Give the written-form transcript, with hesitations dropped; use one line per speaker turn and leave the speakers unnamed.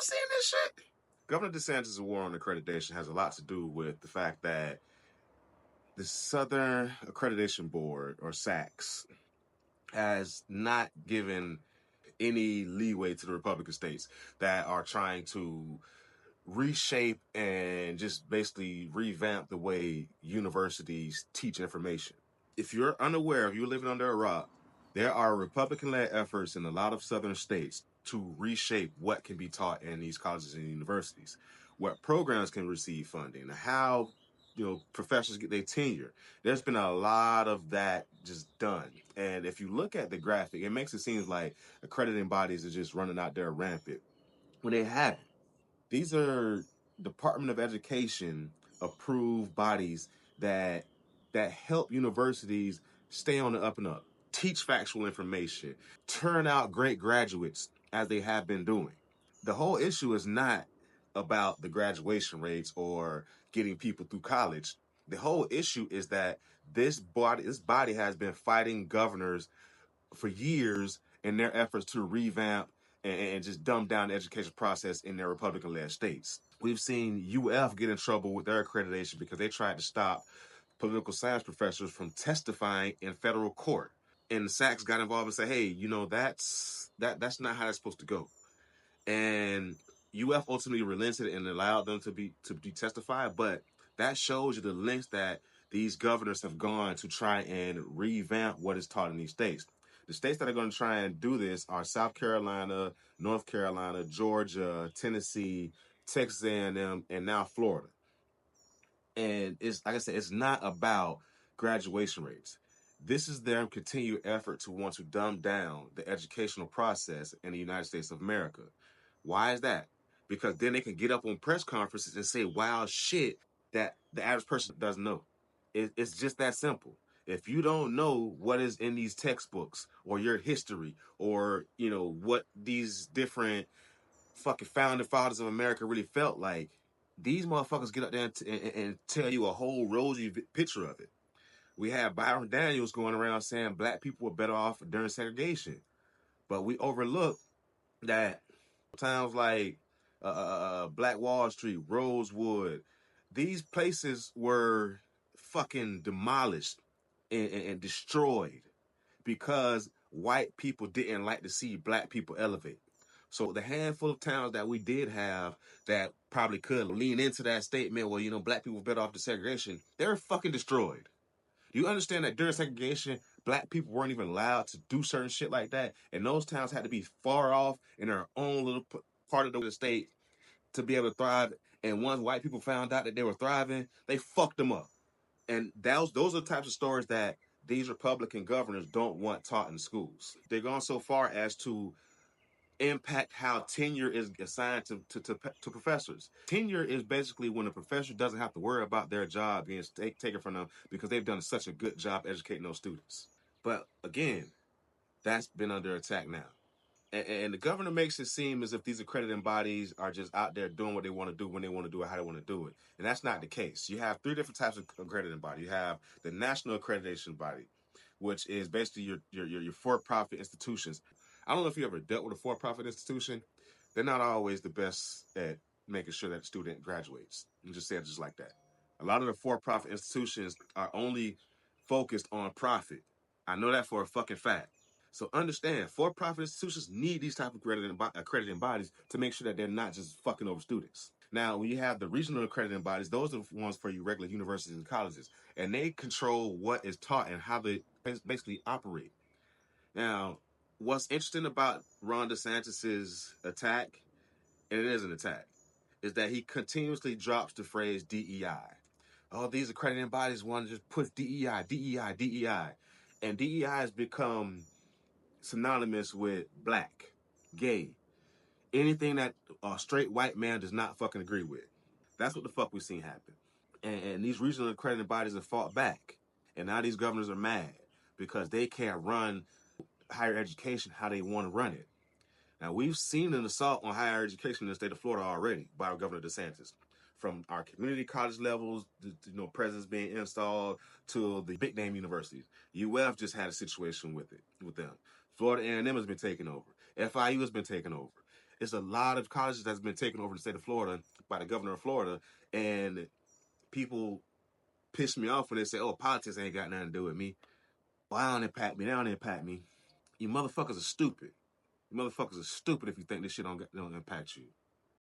seen this shit? Governor DeSantis' war on accreditation has a lot to do with the fact that the Southern Accreditation Board, or SACS, has not given any leeway to the Republican states that are trying to reshape and just basically revamp the way universities teach information. If you're unaware, if you're living under a rock, there are Republican-led efforts in a lot of southern states to reshape what can be taught in these colleges and universities, what programs can receive funding, how professors get their tenure. There's been a lot of that just done. And if you look at the graphic, it makes it seem like accrediting bodies are just running out there rampant when they haven't. These are Department of Education approved bodies that help universities stay on the up and up, teach factual information, turn out great graduates as they have been doing. The whole issue is not about the graduation rates or getting people through college. The whole issue is that this body has been fighting governors for years in their efforts to revamp and just dumb down the education process in their Republican-led states. We've seen UF get in trouble with their accreditation because they tried to stop political science professors from testifying in federal court. And SACS got involved and said, hey, that's not how that's supposed to go. And UF ultimately relented and allowed them to be testified, but that shows you the lengths that these governors have gone to try and revamp what is taught in these states. The states that are going to try and do this are South Carolina, North Carolina, Georgia, Tennessee, Texas A&M, and now Florida. And it's like I said, it's not about graduation rates. This is their continued effort to want to dumb down the educational process in the United States of America. Why is that? Because then they can get up on press conferences and say wild shit that the average person doesn't know. It's just that simple. If you don't know what is in these textbooks or your history or, what these different fucking founding fathers of America really felt like, these motherfuckers get up there and tell you a whole rosy picture of it. We have Byron Daniels going around saying black people were better off during segregation. But we overlook that towns like Black Wall Street, Rosewood, these places were fucking demolished and destroyed because white people didn't like to see black people elevate. So the handful of towns that we did have that probably could lean into that statement, well, black people were better off the segregation, they were fucking destroyed. Do you understand that during segregation, black people weren't even allowed to do certain shit like that? And those towns had to be far off in their own little part of the state to be able to thrive. And once white people found out that they were thriving, they fucked them up. And those are the types of stories that these Republican governors don't want taught in schools. They've gone so far as to impact how tenure is assigned to professors. Tenure is basically when a professor doesn't have to worry about their job being taken from them because they've done such a good job educating those students. But again, that's been under attack now. And the governor makes it seem as if these accrediting bodies are just out there doing what they want to do when they want to do it, how they want to do it. And that's not the case. You have three different types of accrediting body. You have the National Accreditation Body, which is basically your for-profit institutions. I don't know if you ever dealt with a for-profit institution. They're not always the best at making sure that the student graduates. You just say it just like that. A lot of the for-profit institutions are only focused on profit. I know that for a fucking fact. So understand, for-profit institutions need these type of accrediting bodies to make sure that they're not just fucking over students. Now, when you have the regional accrediting bodies, those are the ones for your regular universities and colleges, and they control what is taught and how they basically operate. Now, what's interesting about Ron DeSantis's attack, and it is an attack, is that he continuously drops the phrase DEI. Oh, these accrediting bodies want to just push DEI, DEI, DEI. And DEI has become synonymous with black, gay, anything that a straight white man does not fucking agree with. That's what the fuck we've seen happen. And these regional accrediting bodies have fought back. And now these governors are mad because they can't run higher education how they want to run it. Now, we've seen an assault on higher education in the state of Florida already by Governor DeSantis. From our community college levels, presidents being installed, to the big name universities. UF just had a situation with them. Florida A&M has been taken over. FIU has been taken over. It's a lot of colleges that's been taken over the state of Florida by the governor of Florida, and people piss me off when they say, "Oh, politics ain't got nothing to do with me." Well, that don't impact me. That don't impact me. You motherfuckers are stupid. You motherfuckers are stupid if you think this shit don't impact you.